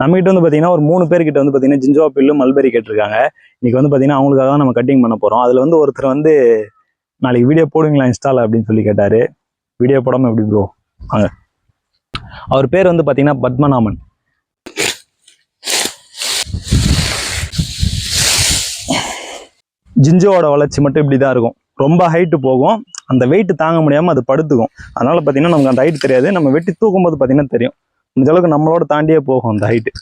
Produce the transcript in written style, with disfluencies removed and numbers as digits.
நம்மகிட்ட வந்து பார்த்தீங்கன்னா ஒரு 3 பேர்கிட்ட வந்து பார்த்தீங்கன்னா ஜிஞ்சோ பில்லு மல்பெரி கேட்டிருக்காங்க. இன்னைக்கு வந்து பார்த்தீங்கன்னா அவங்களுக்காக தான் நம்ம கட்டிங் பண்ண போகிறோம். அதில் வந்து ஒருத்தர் வந்து நாளைக்கு வீடியோ போடுவீங்களா இன்ஸ்டால அப்படின்னு சொல்லி கேட்டார். வீடியோ போடாமல் எப்படி ப்ரோ? வாங்க. அவர் பேர் வந்து பார்த்தீங்கன்னா பத்மநாபன். ஜிஞ்சோவோட வளர்ச்சி மட்டும் இப்படி தான் இருக்கும். ரொம்ப ஹைட்டு போகும், அந்த வெயிட் தாங்க முடியாமல் அது படுத்துக்கும். அதனால பார்த்தீங்கன்னா நமக்கு அந்த ஹைட் தெரியாது. நம்ம வெட்டி தூக்கும் போது பார்த்தீங்கன்னா தெரியும். இந்த அளவுக்கு நம்மளோட தாண்டியே போகும் அந்த ஹைட்டு.